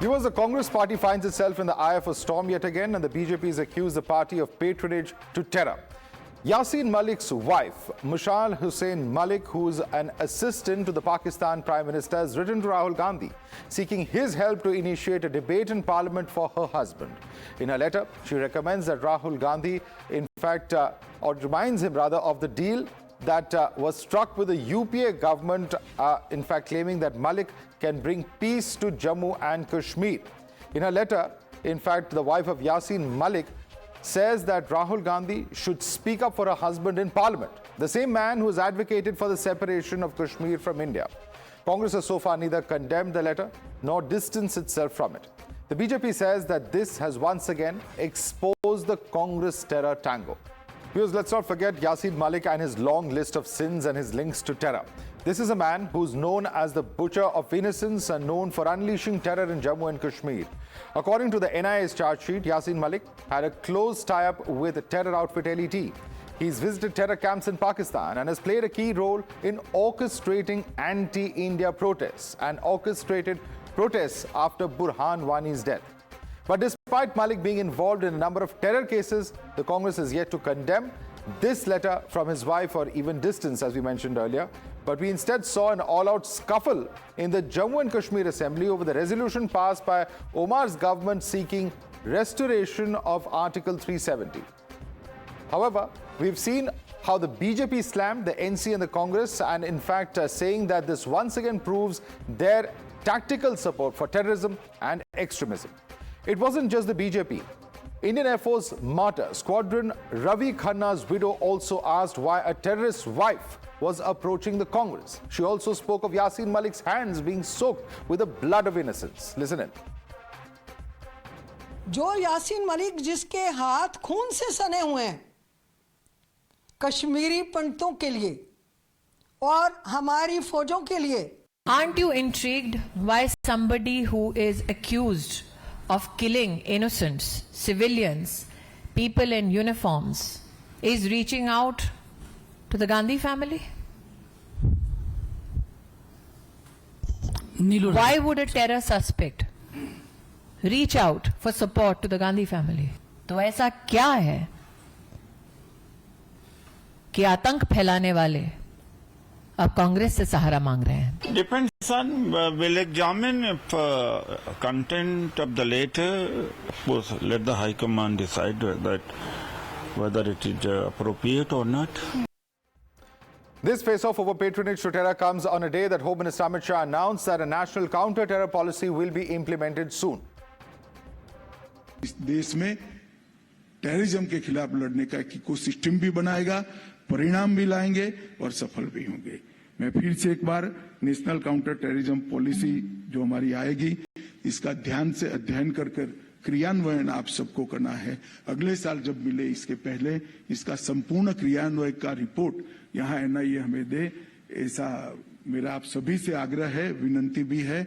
Viewers, the Congress party finds itself in the eye of a storm yet again, and the BJP has accused the party of patronage to terror. Yasin Malik's wife, Mushaal Hussein Mullick, who is an assistant to the Pakistan Prime Minister, has written to Rahul Gandhi seeking his help to initiate a debate in Parliament for her husband. In her letter, she recommends that Rahul Gandhi, or reminds him rather, of the deal that was struck with the UPA government, claiming that Malik can bring peace to Jammu and Kashmir. In her letter, the wife of Yasin Malik says that Rahul Gandhi should speak up for her husband in Parliament, the same man who has advocated for the separation of Kashmir from India. Congress has so far neither condemned the letter nor distanced itself from it. The BJP says that this has once again exposed the Congress terror tango. Viewers, let's not forget Yasin Malik and his long list of sins and his links to terror. This is a man who's known as the butcher of innocence and known for unleashing terror in Jammu and Kashmir. According to the NIA's charge sheet, Yasin Malik had a close tie-up with terror outfit LET. He's visited terror camps in Pakistan and has played a key role in orchestrating anti-India protests and orchestrated protests after Burhan Wani's death. But despite Malik being involved in a number of terror cases, the Congress is yet to condemn this letter from his wife or even distance, as we mentioned earlier. But we instead saw an all-out scuffle in the Jammu and Kashmir Assembly over the resolution passed by Omar's government seeking restoration of Article 370. However, we've seen how the BJP slammed the NC and the Congress, and in fact saying that this once again proves their tactical support for terrorism and extremism. It wasn't just the BJP. Indian Air Force Martyr Squadron Ravi Khanna's widow also asked why a terrorist's wife was approaching the Congress. She also spoke of Yasin Malik's hands being soaked with the blood of innocence. Listen in. जो यासीन मलिक जिसके हाथ खून से सने हुए हैं कश्मीरी पंडितों के लिए और हमारी फौजों के लिए. Aren't you intrigued why somebody who is accused of killing innocents, civilians, people in uniforms, is reaching out to the Gandhi family? Why would a terror suspect reach out for support to the Gandhi family? तो ऐसा क्या है कि आतंक फैलाने वाले अब कांग्रेस से सहारा मांग रहे हैं? Depends on, will examine if content of the letter, let the High Command decide that whether it is appropriate or not. This face-off over patronage to terror comes on a day that Home Minister Amit Shah announced that a national counter-terror policy will be implemented soon. इस देश में terrorism के खिलाफ लड़ने का ecosystem भी बनाएगा, परिणाम भी लाएंगे और सफल भी होंगे. मैं फिर से एक बार नेशनल काउंटर टेररिज्म पॉलिसी जो हमारी आएगी, इसका ध्यान से अध्ययन कर क्रियान्वयन आप सबको करना है. अगले साल जब मिले इसके पहले इसका संपूर्ण क्रियान्वयन का रिपोर्ट यहाँ NIA हमें दे, ऐसा मेरा आप सभी से आग्रह है, विनंती भी है.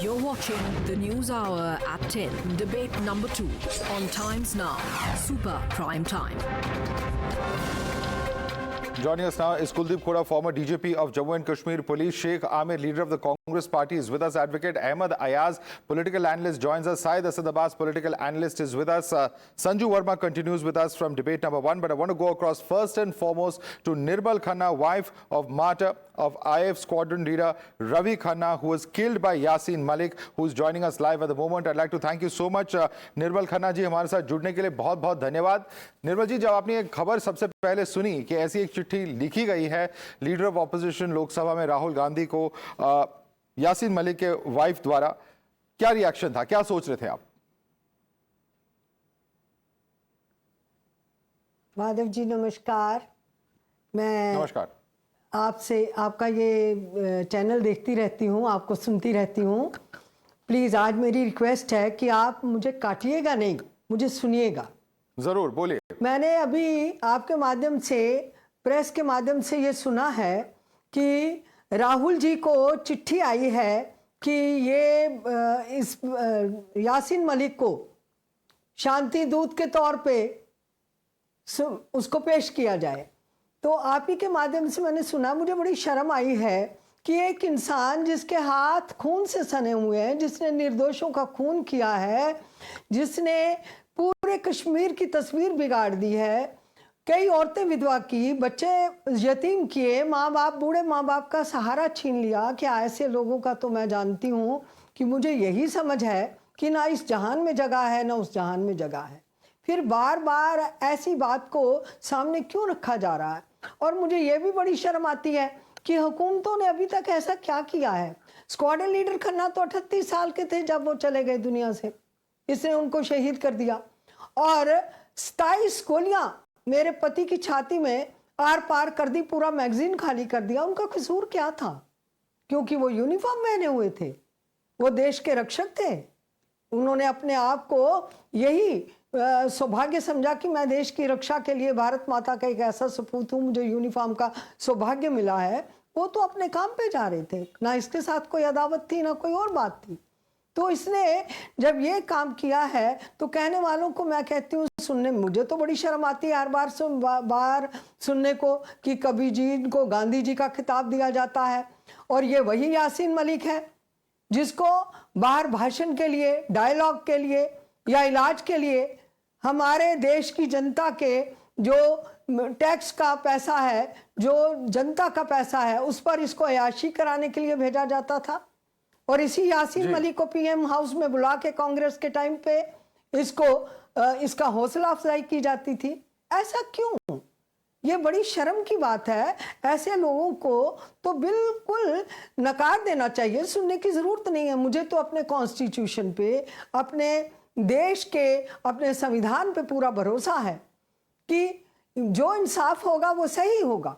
You're watching the News Hour at 10, debate number 2 on Times Now, Super Prime Time. Joining us now is Kuldeep Khora, former DGP of Jammu and Kashmir Police. Sheikh Amir, leader of the Congress party, is with us. Advocate Ahmed Ayaz, political analyst, joins us. Syed Asad Abbas, political analyst, is with us. Sanju Verma continues with us from debate number 1. But I want to go across first and foremost to Nirmal Khanna, wife of martyr of IF squadron leader Ravi Khanna, who was killed by Yasin Malik, who is joining us live at the moment. I'd like to thank you so much, Nirmal Khanna जी, हमारे साथ जुड़ने के लिए बहुत बहुत धन्यवाद. निर्मल जी, जब आपने एक खबर सबसे पहले सुनी कि ऐसी एक चिट्ठी लिखी गई है लीडर ऑफ ऑपोजिशन लोकसभा में राहुल गांधी को यासीन मलिक के वाइफ द्वारा, क्या रिएक्शन था, क्या सोच रहे थे आप? माधव जी नमस्कार. नमस्कार. आपसे आपका ये चैनल देखती रहती हूँ, आपको सुनती रहती हूँ. प्लीज़ आज मेरी रिक्वेस्ट है कि आप मुझे काटिएगा नहीं, मुझे सुनिएगा. जरूर बोलिए. मैंने अभी आपके माध्यम से, प्रेस के माध्यम से ये सुना है कि राहुल जी को चिट्ठी आई है कि ये इस यासीन मलिक को शांति दूत के तौर पे उसको पेश किया जाए. तो आप ही के माध्यम से मैंने सुना, मुझे बड़ी शर्म आई है कि एक इंसान जिसके हाथ खून से सने हुए हैं, जिसने निर्दोषों का खून किया है, जिसने पूरे कश्मीर की तस्वीर बिगाड़ दी है, कई औरतें विधवा की, बच्चे यतीम किए, माँ बाप, बूढ़े माँ बाप का सहारा छीन लिया, क्या ऐसे लोगों का तो मैं जानती हूँ कि मुझे यही समझ है कि ना इस जहान में जगह है ना उस जहान में जगह है। फिर बार बार ऐसी बात को सामने क्यों रखा जा रहा है? और मुझे ये भी बड़ी शर्म आती है कि हुकूमतों ने अभी तक ऐसा क्या किया है। स्क्वाड्रन लीडर खन्ना तो 38 साल के थे जब वो चले गए दुनिया से, इसने उनको शहीद कर दिया। और 27 गोलियां मेरे पति की छाती में आर पार कर दी, पूरा मैगजीन खाली कर दिया। उनका कसूर क्या था? क्योंकि वो यूनिफॉर्म पहने हुए थे, वो देश के रक्षक थे। उन्होंने अपने आप को यही सौभाग्य समझा कि मैं देश की रक्षा के लिए भारत माता का एक ऐसा सपूत हूँ, मुझे यूनिफॉर्म का सौभाग्य मिला है। वो तो अपने काम पे जा रहे थे, ना इसके साथ कोई अदावत थी ना कोई और बात थी। तो इसने जब ये काम किया है तो कहने वालों को मैं कहती हूँ, सुनने मुझे तो बड़ी शर्म आती है हर बार सुनने को कि कभी जी को गांधी जी का खिताब दिया जाता है, और ये वही यासीन मलिक है जिसको बाहर भाषण के लिए, डायलॉग के लिए या इलाज के लिए हमारे देश की जनता के जो टैक्स का पैसा है, जो जनता का पैसा है, उस पर इसको अयाशी कराने के लिए भेजा जाता था। और इसी यासीन मलिक को पीएम हाउस में बुला के कांग्रेस के टाइम पे इसका हौसला अफजाई की जाती थी। ऐसा क्यों? ये बड़ी शर्म की बात है। ऐसे लोगों को तो बिल्कुल नकार देना चाहिए, सुनने की जरूरत नहीं है। मुझे तो अपने कॉन्स्टिट्यूशन पे, अपने देश के, अपने संविधान पे पूरा भरोसा है कि जो इंसाफ होगा वो सही होगा।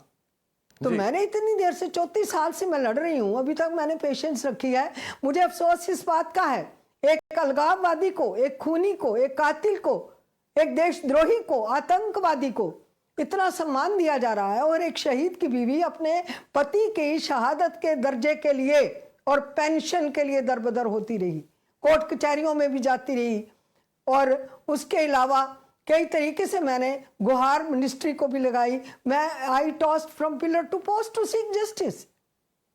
तो मैंने इतनी देर से 34 साल से मैं लड़ रही हूं, अभी तक मैंने पेशेंस रखी है। मुझे अफसोस इस बात का है, एक अलगाववादी को, एक खूनी को, एक कातिल को, एक देशद्रोही को, आतंकवादी को इतना सम्मान दिया जा रहा है, और एक शहीद की बीवी अपने पति की शहादत के दर्जे के लिए और पेंशन के लिए दरबदर होती रही, कोर्ट कचहरियों में भी जाती रही। और उसके अलावा कई तरीके से मैंने गुहार मिनिस्ट्री को भी लगाई। मैं I tossed from pillar to post to seek justice.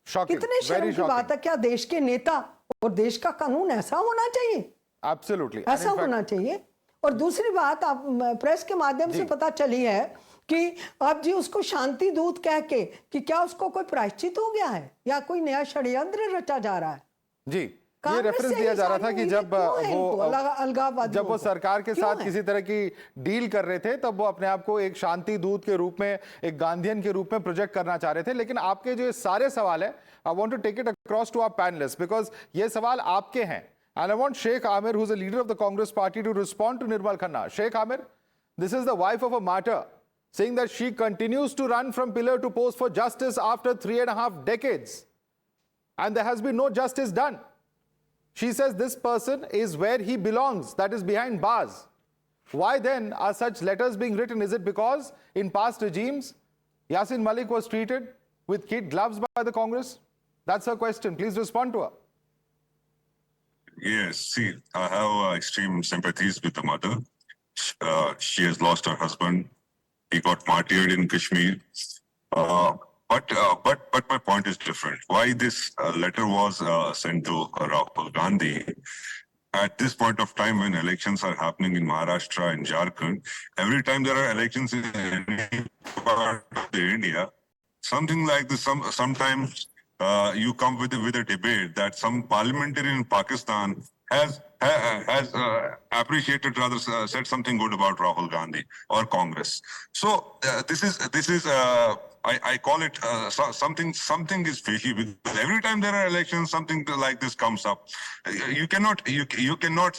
कितने शर्म की बात है। क्या देश के नेता और देश का कानून ऐसा होना चाहिए? एब्सोल्युटली ऐसा होना चाहिए। और दूसरी बात, आप प्रेस के माध्यम से पता चली है कि अब जी उसको शांति दूत कह के कि क्या उसको कोई प्रायश्चित हो गया है या कोई नया षड्यंत्र रचा जा रहा है? जी, ये रेफरेंस दिया जा रहा था कि जब वो सरकार के साथ किसी तरह की डील कर रहे थे, तब वो अपने आप को एक शांति दूत के रूप में, एक गांधीयन के रूप में प्रोजेक्ट करना चाह रहे थे। लेकिन आपके जो ये सारे सवाल है, I want to take it across to our panelist, because ये सवाल आपके हैं। And I want Sheikh Aamir, who is a leader of the Congress party, to respond to Nirmal Khanna. Sheikh Aamir, this is the wife of a martyr saying that she continues to run from pillar to post for justice after 3.5 decades, and there has been no justice done. She says this person is where he belongs, that is behind bars. Why then are such letters being written? Is it because in past regimes Yasin Malik was treated with kid gloves by the Congress? That's her question. Please respond to her. Yes, see, I have extreme sympathies with the mother. She has lost her husband. He got martyred in Kashmir. But my point is different. Why this letter was sent to Rahul Gandhi at this point of time when elections are happening in Maharashtra and Jharkhand? Every time there are elections in any part of India, something like this. Sometimes you come with a debate that some parliamentarian in Pakistan has appreciated, rather said something good about Rahul Gandhi or Congress. So this is I call it something is fishy, because every time there are elections, something like this comes up. You cannot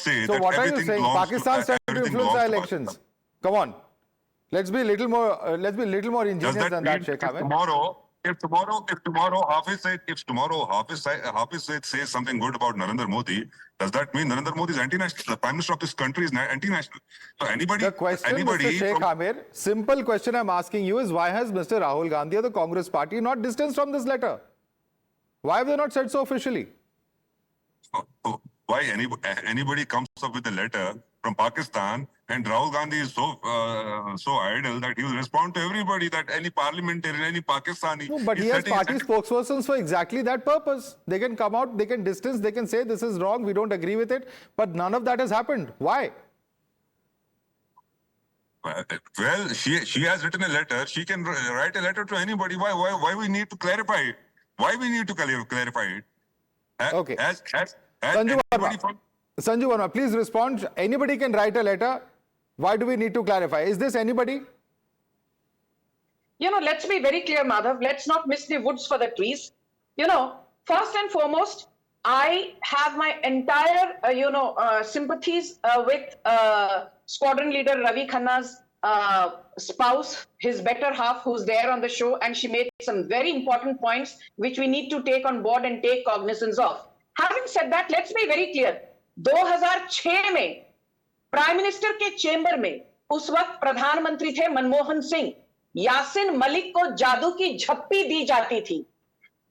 say So that what are you everything saying? belongs Pakistan to, trying to everything influence the belongs to elections. Come on, let's be a little more ingenious than that, Sheikh Ahmed. If tomorrow Hafiz Said says something good about Narendra Modi, does that mean Narendra Modi is anti-national? The Prime Minister of this country is anti-national. So The question, Mr. Sheikh Amir, simple question I'm asking you is, why has Mr. Rahul Gandhi or the Congress party not distanced from this letter? Why have they not said so officially? Why anybody comes up with a letter from Pakistan And Rahul Gandhi is so idle that he will respond to everybody, that any parliamentarian, any Pakistani. No, but he has party spokespersons for exactly that purpose. They can come out, they can distance, they can say this is wrong, we don't agree with it. But none of that has happened. Why? Well, she has written a letter. She can write a letter to anybody. Why we need to clarify it? Why we need to clarify it? Okay. Sanju Verma, please respond. Anybody can write a letter. Why do we need to clarify? Is this anybody? Let's be very clear, Madhav. Let's not miss the woods for the trees. First and foremost, I have my entire, sympathies with squadron leader Ravi Khanna's spouse, his better half, who's there on the show, and she made some very important points which we need to take on board and take cognizance of. Having said that, let's be very clear. 2006 में prime minister के chamber में उस वक्त प्रधानमंत्री थे मनमोहन सिंह, यासिन मलिक को जादू की झप्पी दी जाती थी.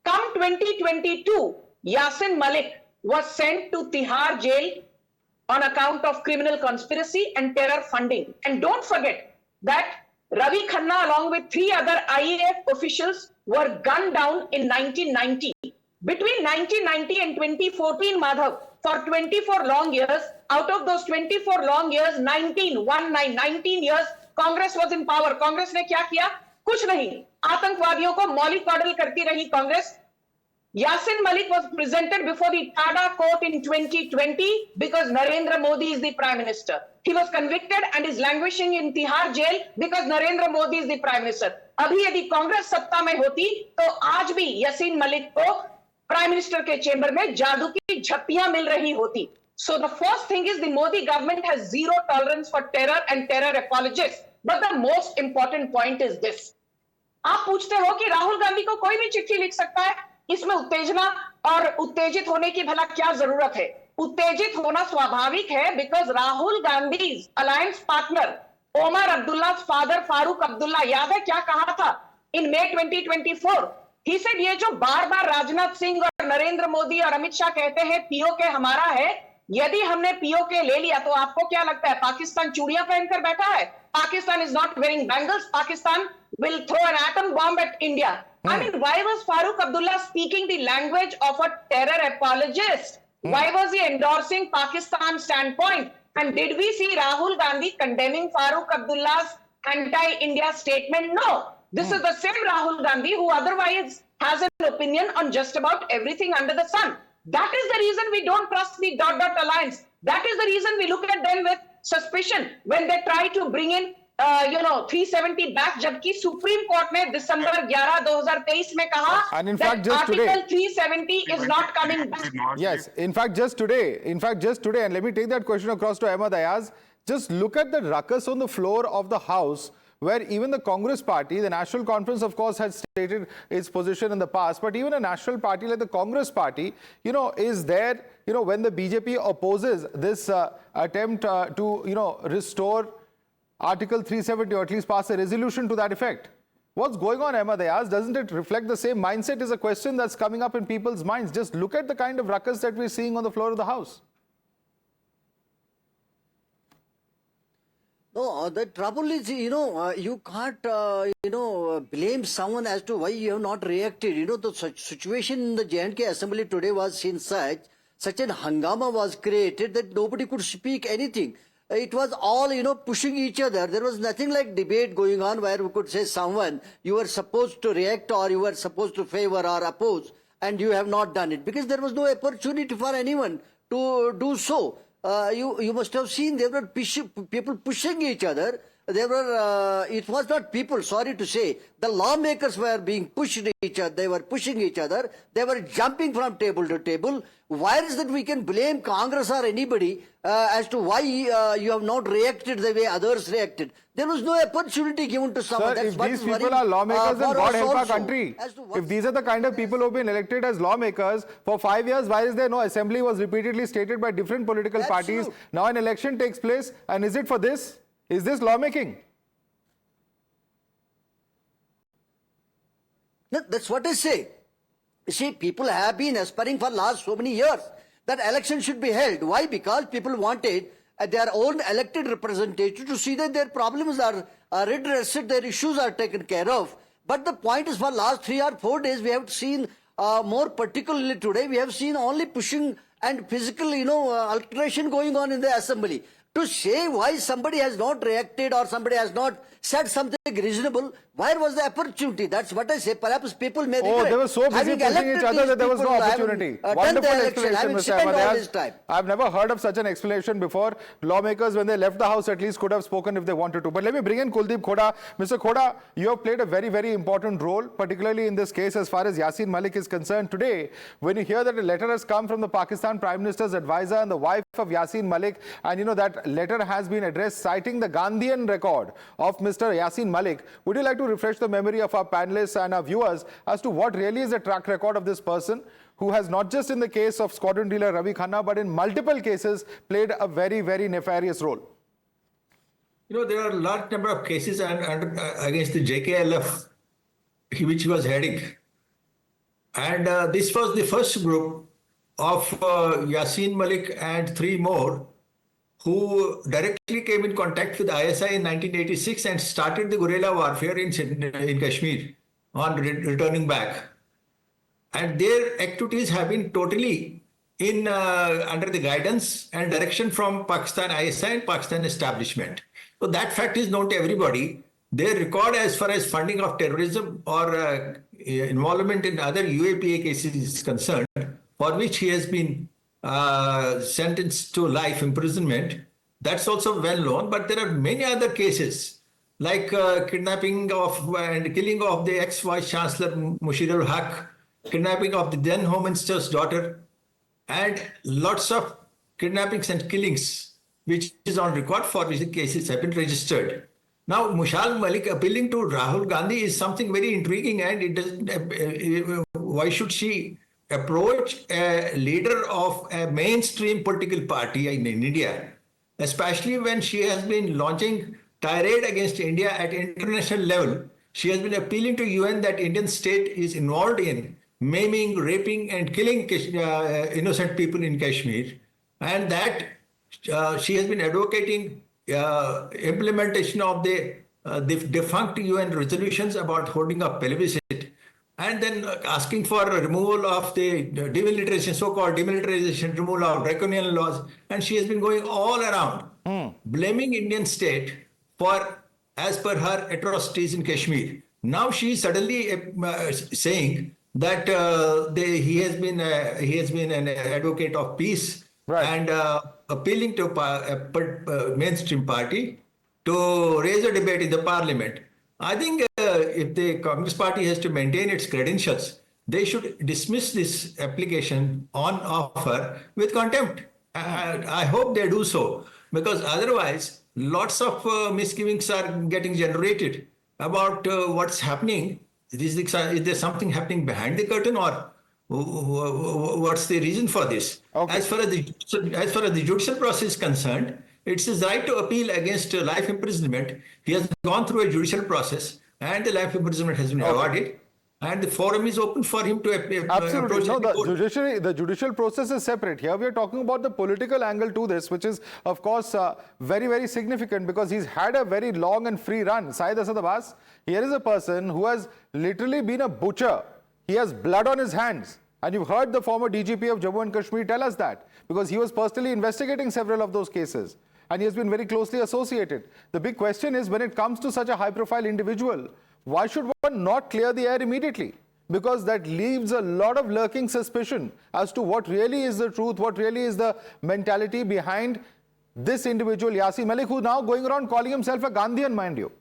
Come 2022, Yasin Malik was sent to Tihar jail on account of criminal conspiracy and terror funding. And don't forget that Ravi Khanna along with 3 other IAF officials were gunned down in 1990. Between 1990 and 2014, Madhav, for 24 long years, out of those 24 long years, 19 years, Congress was in power. Congress ने क्या किया? कुछ नहीं. आतंकवादियों को मौलिक model करती रही Congress. Yasin Malik was presented before the Tada court in 2020 because Narendra Modi is the Prime Minister. He was convicted and is languishing in Tihar jail because Narendra Modi is the Prime Minister. अभी यदि कांग्रेस सत्ता में होती तो आज भी यासीन मलिक को prime minister के चेंबर में जादू की झप्पियां मिल रही होती. So the first thing is the Modi government has zero tolerance for terror and terror apologists. But the most important point is this. आप पूछते हो कि राहुल गांधी को कोई भी चिट्ठी लिख सकता है, इसमें उत्तेजना और उत्तेजित होने की भला क्या जरूरत है? उत्तेजित होना स्वाभाविक है because Rahul Gandhi alliance partner Omar Abdullah father Farooq Abdullah, याद है क्या कहा था इन मई 2024? He said ये जो बार बार राजनाथ सिंह और नरेंद्र मोदी और अमित शाह कहते हैं पीओके हमारा है, यदि हमने पीओके ले लिया तो आपको क्या लगता है पाकिस्तान चूड़ियां पहनकर बैठा है? Pakistan is not wearing bangles. Pakistan will throw an atom bomb at India. I mean, why was Farooq Abdullah speaking the language of a terror apologist? Why was he endorsing Pakistan's standpoint? And did we see Rahul Gandhi condemning Farooq Abdullah's anti-India statement? No. This is the same Rahul Gandhi who otherwise has an opinion on just about everything under the sun. That is the reason we don't trust the ... alliance. That is the reason we look at them with suspicion when they try to bring in 370 back, जबकि supreme court ने दिसंबर 11, 2023 में कहा and in fact just Article today 370 is not coming back. Yes, in fact just today, and let me take that question across to Ahmed Ayaz. Just look at the ruckus on the floor of the House, where even the Congress party, the National Conference, of course, had stated its position in the past, but even a national party like the Congress party, is there, when the BJP opposes this attempt to, restore Article 370 or at least pass a resolution to that effect. What's going on, Ahmed Ayaz? Doesn't it reflect the same mindset? Is a question that's coming up in people's minds. Just look at the kind of ruckus that we're seeing on the floor of the House. No, the trouble is, you can't, blame someone as to why you have not reacted. The situation in the J&K Assembly today was seen such an hangama was created that nobody could speak anything. It was all, pushing each other. There was nothing like debate going on where we could say someone, you were supposed to react or you were supposed to favor or oppose, and you have not done it because there was no opportunity for anyone to do so. You must have seen there were people pushing each other. There were, it was not people, sorry to say, the lawmakers were being pushed each other, they were pushing each other, they were jumping from table to table. Why is that we can blame Congress or anybody as to why you have not reacted the way others reacted? There was no opportunity given to someone. Sir, if these people are lawmakers, then God help our country. If these are the kind of people who have been elected as lawmakers for 5 years, why is there no assembly? Was repeatedly stated by different political parties. Now an election takes place, and is it for this? Is this lawmaking? No, that's what I say. You see, people have been aspiring for last so many years that election should be held. Why? Because people wanted their own elected representatives to see that their problems are redressed, their issues are taken care of. But the point is, for last 3 or 4 days, we have seen, more particularly today, we have seen only pushing and physical, altercation going on in the assembly. To say why somebody has not reacted or somebody has not said something reasonable, where was the opportunity? That's what I say. Perhaps people may regret. Oh, they were so busy pushing each other that there was no opportunity. Wonderful explanation, Mr. Madhavdas. I've never heard of such an explanation before. Lawmakers, when they left the house, at least could have spoken if they wanted to. But let me bring in Kuldeep Khoda. Mr. Khoda, you have played a very, very important role, particularly in this case as far as Yasin Malik is concerned today. When you hear that a letter has come from the Pakistan Prime Minister's advisor and the wife of Yasin Malik, and that letter has been addressed citing the Gandhian record of Mr. Yasin Malik, would you like to refresh the memory of our panelists and our viewers as to what really is the track record of this person who has not just in the case of squadron dealer Ravi Khanna but in multiple cases played a very, very nefarious role? There are a large number of cases against the JKLF which he was heading. And this was the first group of Yasin Malik and 3 more who directly came in contact with ISI in 1986 and started the guerrilla warfare in Kashmir on returning back. And their activities have been totally under the guidance and direction from Pakistan ISI and Pakistan establishment. So that fact is known to everybody. Their record as far as funding of terrorism or involvement in other UAPA cases is concerned, for which he has been sentenced to life imprisonment, that's also well known. But there are many other cases like kidnapping of and killing of the ex-Vice Chancellor Mushaal Haq, kidnapping of the then Home Minister's daughter, and lots of kidnappings and killings, which is on record for which the cases have been registered. Now, Mushaal Malik appealing to Rahul Gandhi is something very intriguing, and it doesn't. Why should she approach a leader of a mainstream political party in India, especially when she has been launching tirade against India at international level? She has been appealing to UN that Indian state is involved in maiming, raping and killing innocent people in Kashmir, and that she has been advocating implementation of the defunct UN resolutions about holding a plebiscite, and then asking for a removal of the demilitarization, so-called demilitarization, removal of draconian laws. And she has been going all around, blaming Indian state for, as per her, atrocities in Kashmir. Now she is suddenly saying that he has been an advocate of peace, right, and appealing to a mainstream party to raise a debate in the parliament. I think if the Congress party has to maintain its credentials, they should dismiss this application on offer with contempt. I hope they do so, because otherwise lots of misgivings are getting generated about what's happening. Is there something happening behind the curtain, or what's the reason for this? Okay. As far as the judicial process is concerned, it's his right to appeal against life imprisonment. He has gone through a judicial process, and the life imprisonment has been awarded, and the forum is open for him to absolutely. No, the judicial process is separate. Here we are talking about the political angle to this, which is, of course, very, very significant, because he's had a very long and free run. Syed Asad Abbas, here is a person who has literally been a butcher. He has blood on his hands. And you've heard the former DGP of Jammu and Kashmir tell us that, because he was personally investigating several of those cases, and he has been very closely associated. The big question is, when it comes to such a high-profile individual, why should one not clear the air immediately? Because that leaves a lot of lurking suspicion as to what really is the truth, what really is the mentality behind this individual, Yasin Malik, who's now going around calling himself a Gandhian, mind you.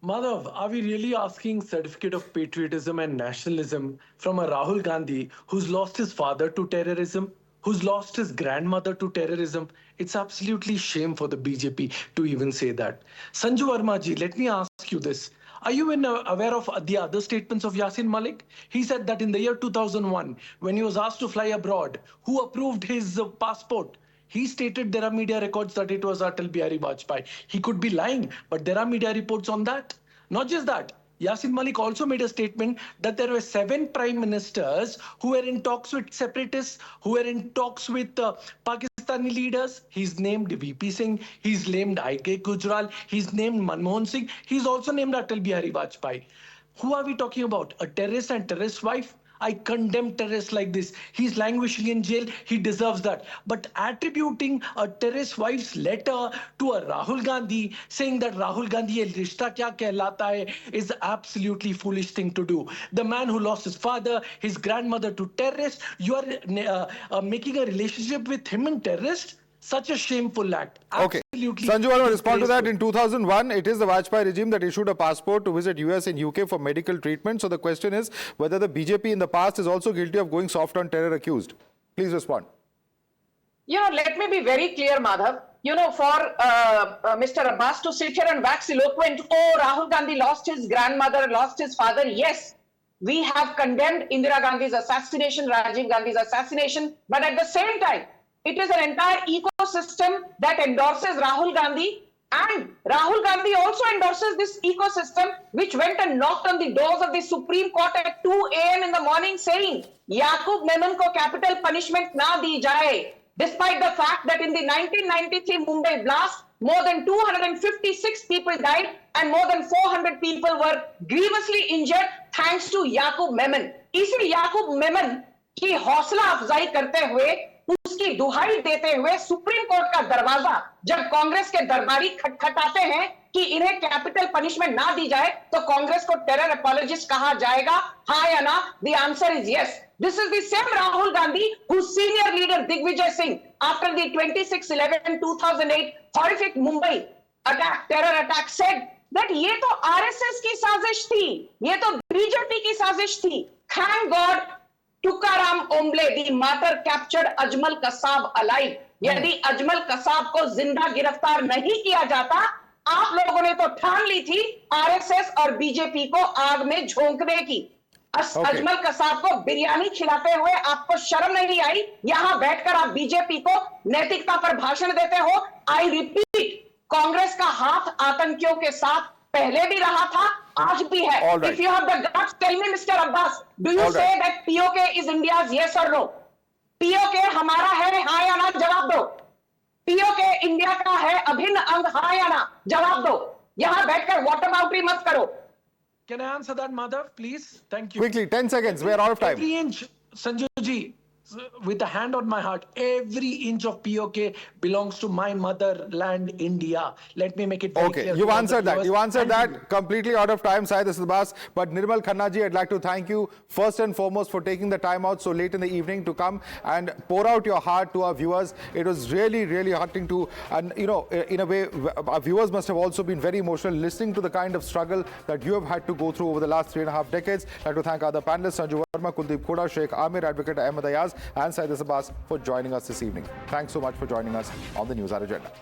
Madhav, are we really asking certificate of patriotism and nationalism from a Rahul Gandhi who's lost his father to terrorism, who's lost his grandmother to terrorism? It's absolutely shame for the BJP to even say that. Sanju Verma ji, let me ask you this. Are you aware of the other statements of Yasin Malik? He said that in the year 2001, when he was asked to fly abroad, who approved his passport? He stated there are media records that it was Atal Bihari Vajpayee. He could be lying, but there are media reports on that. Not just that, Yasin Malik also made a statement that there were 7 prime ministers who were in talks with separatists, who were in talks with Pakistan Pakistani leaders. He's named VP Singh. He's named IK Gujral. He's named Manmohan Singh. He's also named Atal Bihari Vajpayee. Who are we talking about? A terrorist and terrorist wife? I condemn terrorists like this. He's languishing in jail. He deserves that. But attributing a terrorist wife's letter to a Rahul Gandhi, saying that Rahul Gandhi ye rishta kya kehlata hai, is absolutely foolish thing to do. The man who lost his father, his grandmother to terrorists, you are making a relationship with him and terrorists? Such a shameful act. Okay. Absolutely. Sanju, I want to respond to that. In 2001, it is the Vajpayee regime that issued a passport to visit US and UK for medical treatment. So the question is whether the BJP in the past is also guilty of going soft on terror accused. Please respond. Let me be very clear, Madhav. For Mr. Abbas to sit here and wax eloquent, oh, Rahul Gandhi lost his grandmother, lost his father. Yes, we have condemned Indira Gandhi's assassination, Rajiv Gandhi's assassination. But at the same time, it is an entire ecosystem that endorses Rahul Gandhi, and Rahul Gandhi also endorses this ecosystem, which went and knocked on the doors of the Supreme Court at 2 a.m. in the morning saying, Yaqub Memon ko capital punishment na di jaye. Despite the fact that in the 1993 Mumbai blast, more than 256 people died and more than 400 people were grievously injured thanks to Yaqub Memon. इसी Yaqub Memon की हौसला अफजाई करते हुए, उसकी दुहाई देते हुए सुप्रीम कोर्ट का दरवाजा जब कांग्रेस के दरबारी खटखटाते हैं कि इन्हें कैपिटल पनिशमेंट ना दी जाए तो कांग्रेस को टेरर अपॉलॉजिस्ट कहा जाएगा, हाँ या ना? The answer is yes. This is the same Rahul Gandhi whose senior leader Digvijay Singh, after the 26/11/2008 horrific Mumbai attack, terror attack, said that ये तो RSS की साजिश थी, ये तो BJP की साजिश थी. Thank God Tukaram Omble, the martyr, captured Ajmal Kasab alive. यदि अजमल कसाब को जिंदा गिरफ्तार नहीं किया जाता, आप लोगों ने तो ठान ली थी आरएसएस और बीजेपी को आग में झोंकने की. अजमल कसाब को बिरयानी खिलाते हुए आपको शर्म नहीं आई? यहां बैठकर आप बीजेपी को नैतिकता पर भाषण देते हो. आई रिपीट, कांग्रेस का हाथ आतंकियों के साथ पहले भी रहा था, आज भी है. If you have the guts, tell me, Mr. Abbas, do you say that POK is India's, yes or no? POK हमारा है, हाँ या ना? जवाब दो. POK इंडिया का है अभिन्न अंग, हाँ या ना? जवाब दो. यहां बैठकर वॉटरमाउटरी मत करो. Can I answer that, Madhav, please? Thank you. Quickly, 10 seconds. We are out of time. Every inch, Sanju ji, with a hand on my heart, every inch of POK belongs to my motherland, India. Let me make it very clear. Okay, you've answered that. You answered that. Completely out of time, Cites Abbas. But Nirmal Khanna ji, I'd like to thank you first and foremost for taking the time out so late in the evening to come and pour out your heart to our viewers. It was really, really heartening to, and in a way, our viewers must have also been very emotional listening to the kind of struggle that you have had to go through over the last 3.5 decades. I'd like to thank other panelists, Sanju Verma, Kuldeep Khoda, Sheikh Amir, Advocate Ahmed Ayaz, and Cites Abbas for joining us this evening. Thanks so much for joining us on the Newshour Agenda.